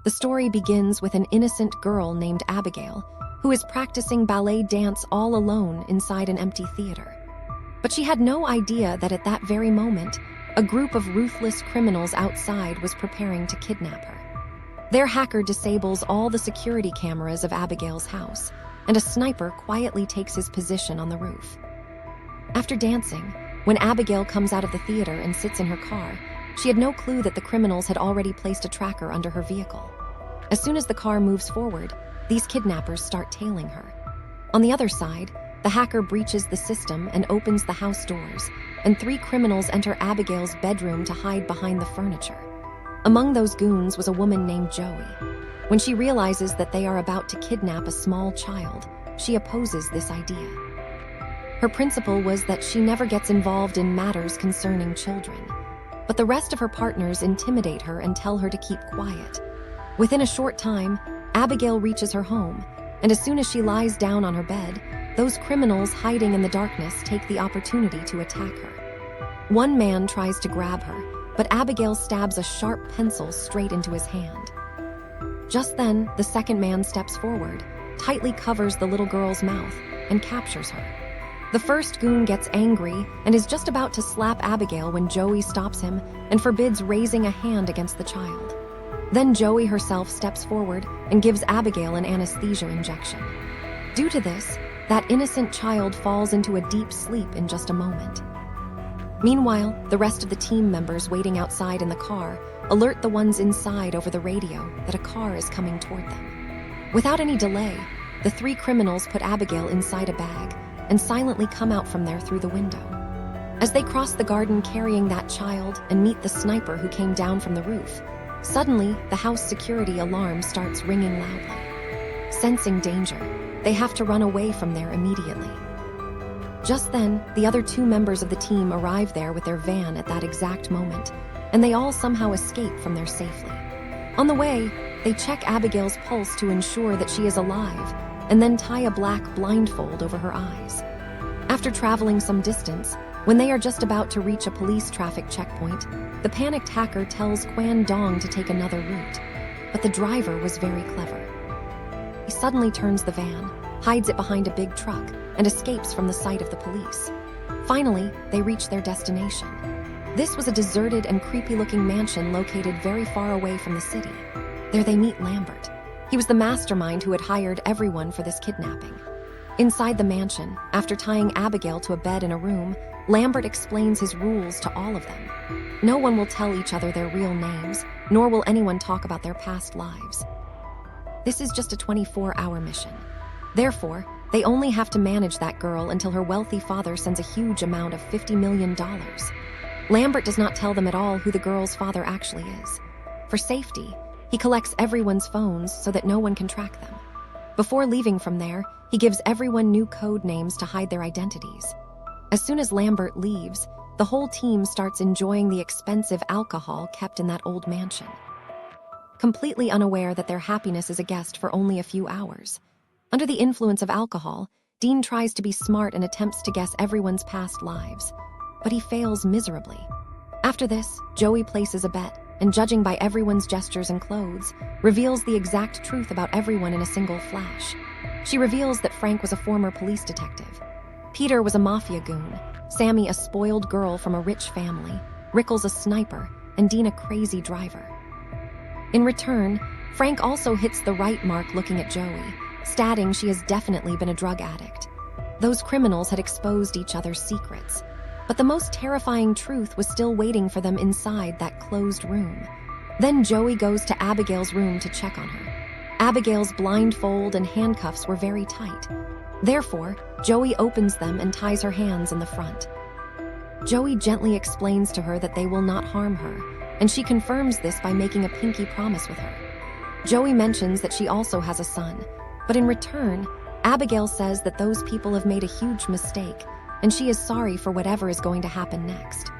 The story begins with an innocent girl named Abigail, who is practicing ballet dance all alone inside an empty theater. But she had no idea that at that very moment, a group of ruthless criminals outside was preparing to kidnap her. Their hacker disables all the security cameras of Abigail's house, and a sniper quietly takes his position on the roof. After dancing, when Abigail comes out of the theater and sits in her car, she had no clue that the criminals had already placed a tracker under her vehicle. As soon as the car moves forward, these kidnappers start tailing her. On the other side, the hacker breaches the system and opens the house doors, and 3 criminals enter Abigail's bedroom to hide behind the furniture. Among those goons was a woman named Joey. When she realizes that they are about to kidnap a small child, she opposes this idea. Her principle was that she never gets involved in matters concerning children. But the rest of her partners intimidate her and tell her to keep quiet. Within a short time, Abigail reaches her home, and as soon as she lies down on her bed, those criminals hiding in the darkness take the opportunity to attack her. One man tries to grab her, but Abigail stabs a sharp pencil straight into his hand. Just then, the second man steps forward, tightly covers the little girl's mouth, and captures her. The first goon gets angry and is just about to slap Abigail when Joey stops him and forbids raising a hand against the child. Then Joey herself steps forward and gives Abigail an anesthesia injection. Due to this, that innocent child falls into a deep sleep in just a moment. Meanwhile, the rest of the team members waiting outside in the car alert the ones inside over the radio that a car is coming toward them. Without any delay, the 3 criminals put Abigail inside a bag and silently come out from there through the window. As they cross the garden carrying that child and meet the sniper who came down from the roof, suddenly the house security alarm starts ringing loudly. Sensing danger, they have to run away from there immediately. Just then, the other 2 members of the team arrive there with their van at that exact moment, and they all somehow escape from there safely. On the way, they check Abigail's pulse to ensure that she is alive, and then tie a black blindfold over her eyes. After traveling some distance, when they are just about to reach a police traffic checkpoint, the panicked hacker tells Quan Dong to take another route, but the driver was very clever. He suddenly turns the van, hides it behind a big truck, and escapes from the sight of the police. Finally, they reach their destination. This was a deserted and creepy-looking mansion located very far away from the city. There they meet Lambert. He was the mastermind who had hired everyone for this kidnapping. Inside the mansion, after tying Abigail to a bed in a room, Lambert explains his rules to all of them. No one will tell each other their real names, nor will anyone talk about their past lives. This is just a 24-hour mission. Therefore, they only have to manage that girl until her wealthy father sends a huge amount of $50 million. Lambert does not tell them at all who the girl's father actually is. For safety, he collects everyone's phones so that no one can track them. Before leaving from there, he gives everyone new code names to hide their identities. As soon as Lambert leaves, the whole team starts enjoying the expensive alcohol kept in that old mansion. Completely unaware that their happiness is a guest for only a few hours. Under the influence of alcohol, Dean tries to be smart and attempts to guess everyone's past lives, but he fails miserably. After this, Joey places a bet, and judging by everyone's gestures and clothes, reveals the exact truth about everyone in a single flash. She reveals that Frank was a former police detective. Peter was a mafia goon, Sammy a spoiled girl from a rich family, Rickles a sniper, and Dean a crazy driver. In return, Frank also hits the right mark looking at Joey, stating she has definitely been a drug addict. Those criminals had exposed each other's secrets, but the most terrifying truth was still waiting for them inside that closed room. Then Joey goes to Abigail's room to check on her. Abigail's blindfold and handcuffs were very tight. Therefore, Joey opens them and ties her hands in the front. Joey gently explains to her that they will not harm her, and she confirms this by making a pinky promise with her. Joey mentions that she also has a son, but in return, Abigail says that those people have made a huge mistake, and she is sorry for whatever is going to happen next.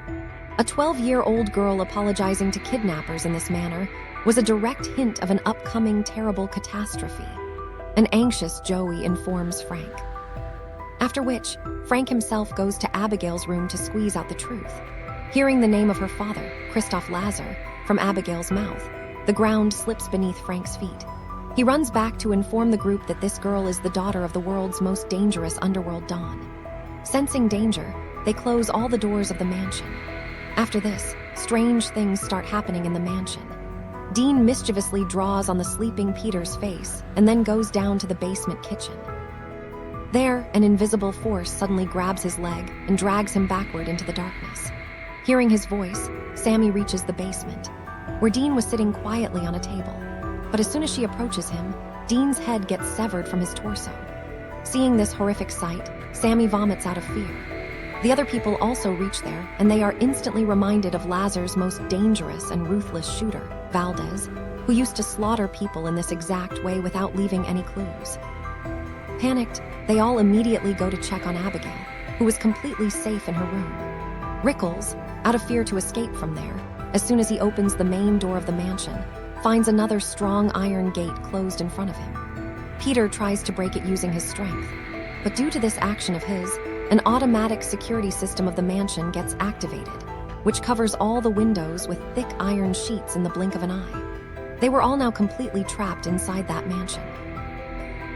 A 12-year-old girl apologizing to kidnappers in this manner was a direct hint of an upcoming terrible catastrophe. An anxious Joey informs Frank. After which, Frank himself goes to Abigail's room to squeeze out the truth. Hearing the name of her father, Christoph Lazar, from Abigail's mouth, The ground slips beneath Frank's feet. He runs back to inform the group that this girl is the daughter of the world's most dangerous underworld don. Sensing danger, they close all the doors of the mansion. After this, strange things start happening in the mansion. Dean mischievously draws on the sleeping Peter's face and then goes down to the basement kitchen. There, an invisible force suddenly grabs his leg and drags him backward into the darkness. Hearing his voice, Sammy reaches the basement, where Dean was sitting quietly on a table. But as soon as she approaches him, Dean's head gets severed from his torso. Seeing this horrific sight, Sammy vomits out of fear. The other people also reach there, and they are instantly reminded of Lazar's most dangerous and ruthless shooter, Valdez, who used to slaughter people in this exact way without leaving any clues. Panicked, they all immediately go to check on Abigail, who was completely safe in her room. Rickles, out of fear to escape from there, as soon as he opens the main door of the mansion, finds another strong iron gate closed in front of him. Peter tries to break it using his strength, but due to this action of his, an automatic security system of the mansion gets activated, which covers all the windows with thick iron sheets in the blink of an eye. They were all now completely trapped inside that mansion.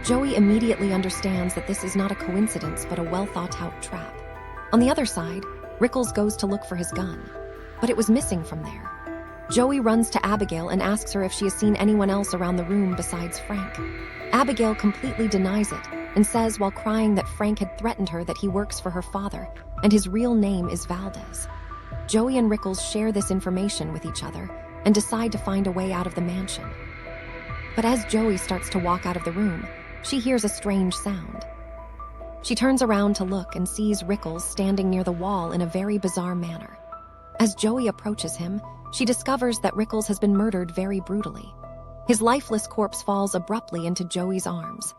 Joey immediately understands that this is not a coincidence but a well-thought-out trap. On the other side, Rickles goes to look for his gun, but it was missing from there. Joey runs to Abigail and asks her if she has seen anyone else around the room besides Frank. Abigail completely denies it and says while crying that Frank had threatened her that he works for her father and his real name is Valdez. Joey and Rickles share this information with each other and decide to find a way out of the mansion. But as Joey starts to walk out of the room, she hears a strange sound. She turns around to look and sees Rickles standing near the wall in a very bizarre manner. As Joey approaches him, she discovers that Rickles has been murdered very brutally. His lifeless corpse falls abruptly into Joey's arms.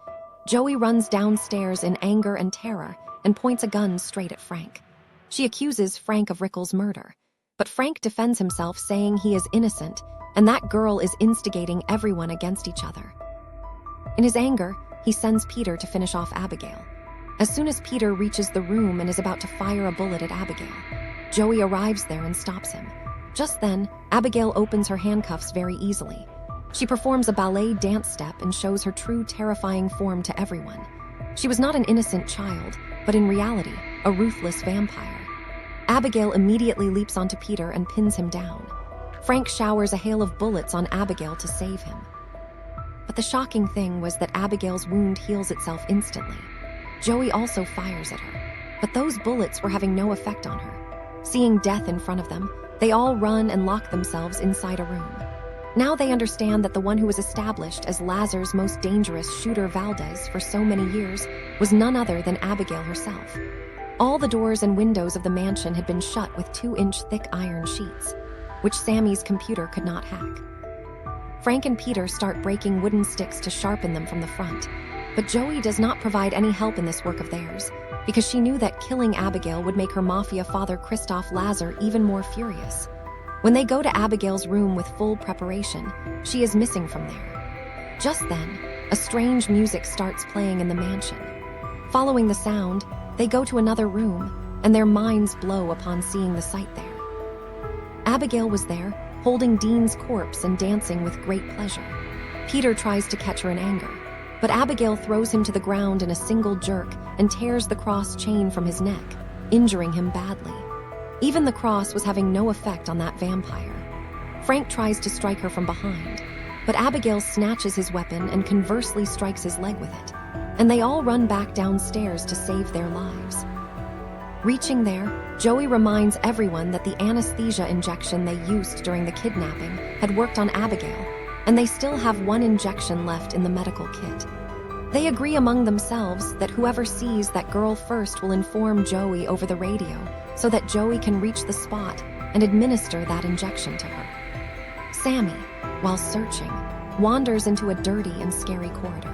Joey runs downstairs in anger and terror and points a gun straight at Frank. She accuses Frank of Rickles' murder, but Frank defends himself saying he is innocent and that girl is instigating everyone against each other. In his anger, he sends Peter to finish off Abigail. As soon as Peter reaches the room and is about to fire a bullet at Abigail, Joey arrives there and stops him. Just then, Abigail opens her handcuffs very easily. She performs a ballet dance step and shows her true terrifying form to everyone. She was not an innocent child, but in reality, a ruthless vampire. Abigail immediately leaps onto Peter and pins him down. Frank showers a hail of bullets on Abigail to save him. But the shocking thing was that Abigail's wound heals itself instantly. Joey also fires at her, but those bullets were having no effect on her. Seeing death in front of them, they all run and lock themselves inside a room. Now they understand that the one who was established as Lazar's most dangerous shooter Valdez for so many years was none other than Abigail herself. All the doors and windows of the mansion had been shut with 2-inch thick iron sheets, which Sammy's computer could not hack. Frank and Peter start breaking wooden sticks to sharpen them from the front, but Joey does not provide any help in this work of theirs, because she knew that killing Abigail would make her mafia father Christoph Lazar even more furious. When they go to Abigail's room with full preparation, she is missing from there. Just then, a strange music starts playing in the mansion. Following the sound, they go to another room, and their minds blow upon seeing the sight there. Abigail was there, holding Dean's corpse and dancing with great pleasure. Peter tries to catch her in anger, but Abigail throws him to the ground in a single jerk and tears the cross chain from his neck, injuring him badly. Even the cross was having no effect on that vampire. Frank tries to strike her from behind, but Abigail snatches his weapon and conversely strikes his leg with it, and they all run back downstairs to save their lives. Reaching there, Joey reminds everyone that the anesthesia injection they used during the kidnapping had worked on Abigail, and they still have one injection left in the medical kit. They agree among themselves that whoever sees that girl first will inform Joey over the radio so that Joey can reach the spot and administer that injection to her. Sammy, while searching, wanders into a dirty and scary corridor,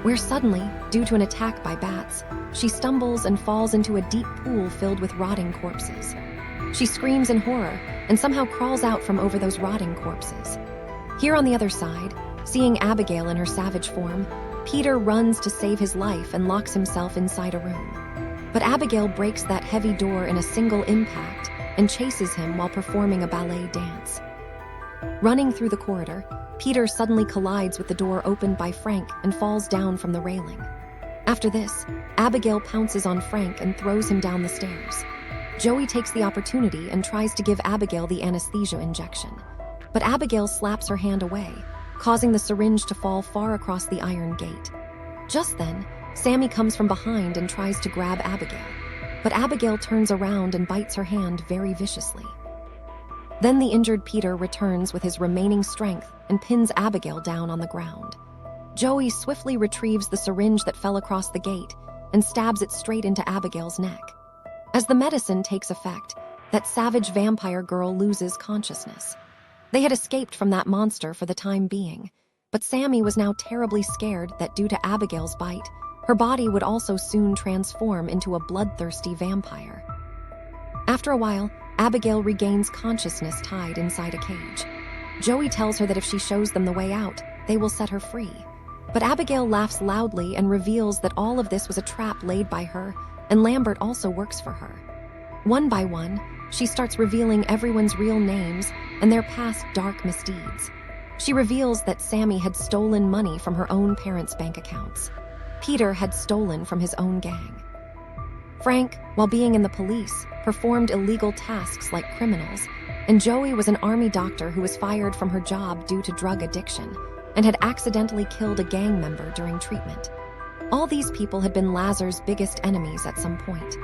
where suddenly, due to an attack by bats, she stumbles and falls into a deep pool filled with rotting corpses. She screams in horror and somehow crawls out from over those rotting corpses. Here on the other side, seeing Abigail in her savage form, Peter runs to save his life and locks himself inside a room. But Abigail breaks that heavy door in a single impact and chases him while performing a ballet dance. Running through the corridor, Peter suddenly collides with the door opened by Frank and falls down from the railing. After this, Abigail pounces on Frank and throws him down the stairs. Joey takes the opportunity and tries to give Abigail the anesthesia injection, but Abigail slaps her hand away, causing the syringe to fall far across the iron gate. Just then, Sammy comes from behind and tries to grab Abigail, but Abigail turns around and bites her hand very viciously. Then the injured Peter returns with his remaining strength and pins Abigail down on the ground. Joey swiftly retrieves the syringe that fell across the gate and stabs it straight into Abigail's neck. As the medicine takes effect, that savage vampire girl loses consciousness. They had escaped from that monster for the time being, but Sammy was now terribly scared that due to Abigail's bite, her body would also soon transform into a bloodthirsty vampire. After a while, Abigail regains consciousness tied inside a cage. Joey tells her that if she shows them the way out, they will set her free. But Abigail laughs loudly and reveals that all of this was a trap laid by her, and Lambert also works for her. One by one, she starts revealing everyone's real names and their past dark misdeeds. She reveals that Sammy had stolen money from her own parents' bank accounts. Peter had stolen from his own gang. Frank, while being in the police, performed illegal tasks like criminals, and Joey was an army doctor who was fired from her job due to drug addiction and had accidentally killed a gang member during treatment. All these people had been Lazar's biggest enemies at some point.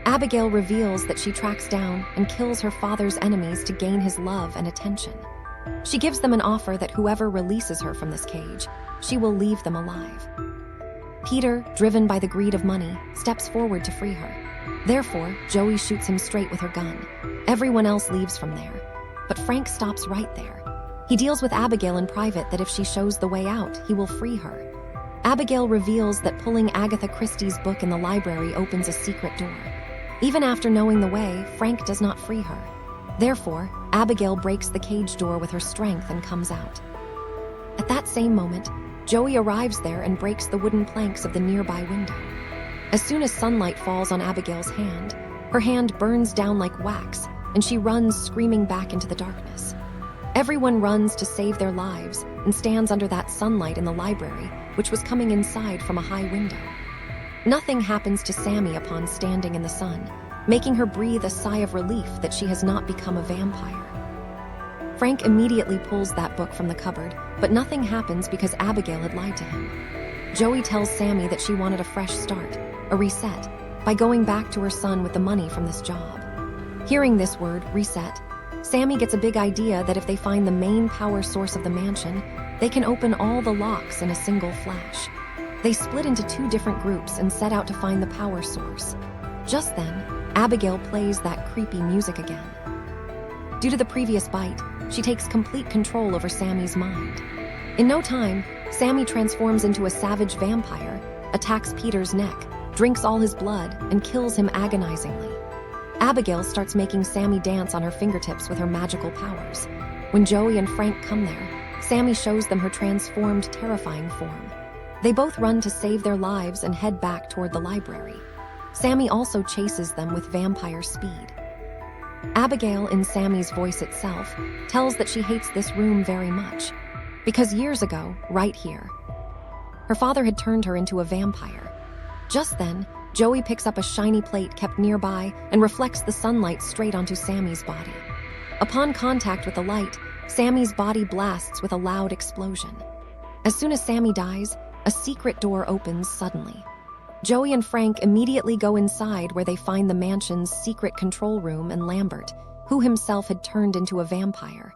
Abigail reveals that she tracks down and kills her father's enemies to gain his love and attention. She gives them an offer that whoever releases her from this cage, she will leave them alive. Peter, driven by the greed of money, steps forward to free her. Therefore, Joey shoots him straight with her gun. Everyone else leaves from there, but Frank stops right there. He deals with Abigail in private that if she shows the way out, he will free her. Abigail reveals that pulling Agatha Christie's book in the library opens a secret door. Even after knowing the way, Frank does not free her. Therefore, Abigail breaks the cage door with her strength and comes out. At that same moment, Joey arrives there and breaks the wooden planks of the nearby window. As soon as sunlight falls on Abigail's hand, her hand burns down like wax, and she runs screaming back into the darkness. Everyone runs to save their lives and stands under that sunlight in the library, which was coming inside from a high window. Nothing happens to Sammy upon standing in the sun, making her breathe a sigh of relief that she has not become a vampire. Frank immediately pulls that book from the cupboard, but nothing happens because Abigail had lied to him. Joey tells Sammy that she wanted a fresh start, a reset, by going back to her son with the money from this job. Hearing this word, reset, Sammy gets a big idea that if they find the main power source of the mansion, they can open all the locks in a single flash. They split into two different groups and set out to find the power source. Just then, Abigail plays that creepy music again. Due to the previous bite, she takes complete control over Sammy's mind. In no time, Sammy transforms into a savage vampire, attacks Peter's neck, drinks all his blood, and kills him agonizingly. Abigail starts making Sammy dance on her fingertips with her magical powers. When Joey and Frank come there, Sammy shows them her transformed, terrifying form. They both run to save their lives and head back toward the library. Sammy also chases them with vampire speed. Abigail, in Sammy's voice itself, tells that she hates this room very much, because years ago, right here, her father had turned her into a vampire. Just then, Joey picks up a shiny plate kept nearby and reflects the sunlight straight onto Sammy's body. Upon contact with the light, Sammy's body blasts with a loud explosion. As soon as Sammy dies, a secret door opens suddenly. Joey and Frank immediately go inside where they find the mansion's secret control room and Lambert, who himself had turned into a vampire.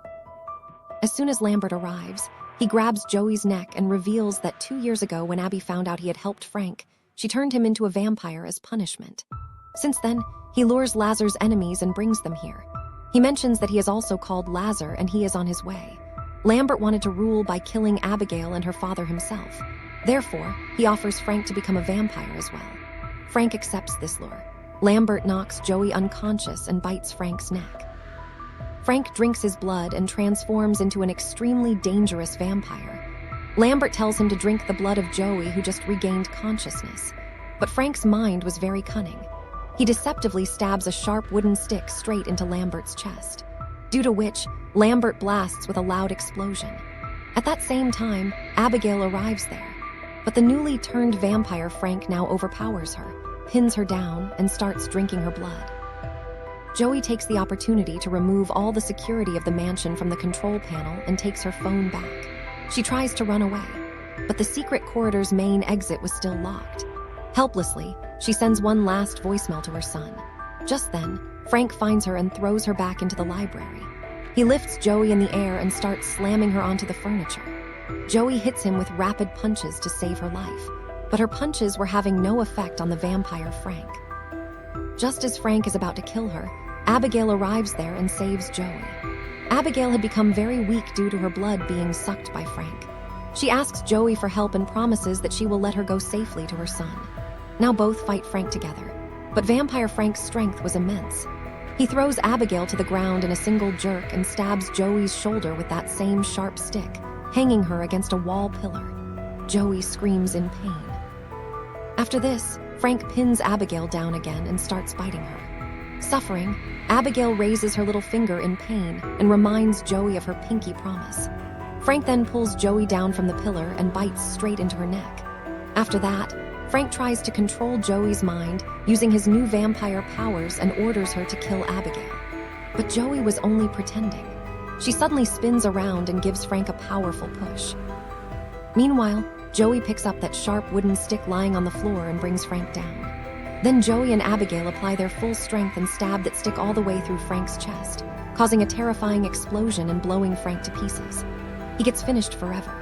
As soon as Lambert arrives, he grabs Joey's neck and reveals that 2 years ago when Abby found out he had helped Frank, she turned him into a vampire as punishment. Since then, he lures Lazar's enemies and brings them here. He mentions that he is also called Lazar and he is on his way. Lambert wanted to rule by killing Abigail and her father himself. Therefore, he offers Frank to become a vampire as well. Frank accepts this lure. Lambert knocks Joey unconscious and bites Frank's neck. Frank drinks his blood and transforms into an extremely dangerous vampire. Lambert tells him to drink the blood of Joey, who just regained consciousness. But Frank's mind was very cunning. He deceptively stabs a sharp wooden stick straight into Lambert's chest. due to which Lambert blasts with a loud explosion. At that same time, Abigail arrives there, but the newly turned vampire Frank now overpowers her, pins her down, and starts drinking her blood. Joey takes the opportunity to remove all the security of the mansion from the control panel and takes her phone back. She tries to run away, but the secret corridor's main exit was still locked. Helplessly, she sends one last voicemail to her son. Just then, Frank finds her and throws her back into the library. He lifts Joey in the air and starts slamming her onto the furniture. Joey hits him with rapid punches to save her life, but her punches were having no effect on the vampire Frank. Just as Frank is about to kill her, Abigail arrives there and saves Joey. Abigail had become very weak due to her blood being sucked by Frank. She asks Joey for help and promises that she will let her go safely to her son. Now both fight Frank together, but vampire Frank's strength was immense. He throws Abigail to the ground in a single jerk and stabs Joey's shoulder with that same sharp stick, hanging her against a wall pillar. Joey screams in pain. After this, Frank pins Abigail down again and starts biting her. Suffering, Abigail raises her little finger in pain and reminds Joey of her pinky promise. Frank then pulls Joey down from the pillar and bites straight into her neck. After that, Frank tries to control Joey's mind using his new vampire powers and orders her to kill Abigail. But Joey was only pretending. She suddenly spins around and gives Frank a powerful push. Meanwhile, Joey picks up that sharp wooden stick lying on the floor and brings Frank down. Then Joey and Abigail apply their full strength and stab that stick all the way through Frank's chest, causing a terrifying explosion and blowing Frank to pieces. He gets finished forever.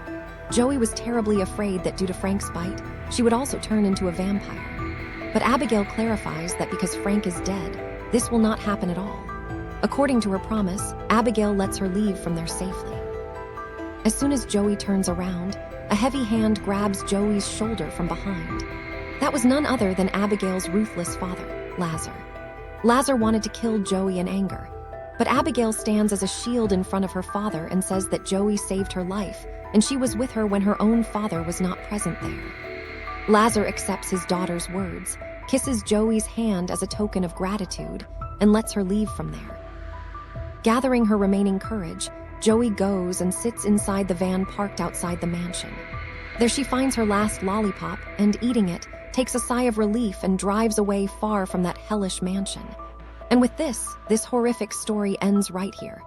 Joey was terribly afraid that due to Frank's bite, she would also turn into a vampire. But Abigail clarifies that because Frank is dead, this will not happen at all. According to her promise, Abigail lets her leave from there safely. As soon as Joey turns around, a heavy hand grabs Joey's shoulder from behind. That was none other than Abigail's ruthless father, Lazar. Lazar wanted to kill Joey in anger, but Abigail stands as a shield in front of her father and says that Joey saved her life, and she was with her when her own father was not present there. Lazar accepts his daughter's words, kisses Joey's hand as a token of gratitude, and lets her leave from there. Gathering her remaining courage, Joey goes and sits inside the van parked outside the mansion. There she finds her last lollipop and, eating it, takes a sigh of relief and drives away far from that hellish mansion. And with this horrific story ends right here.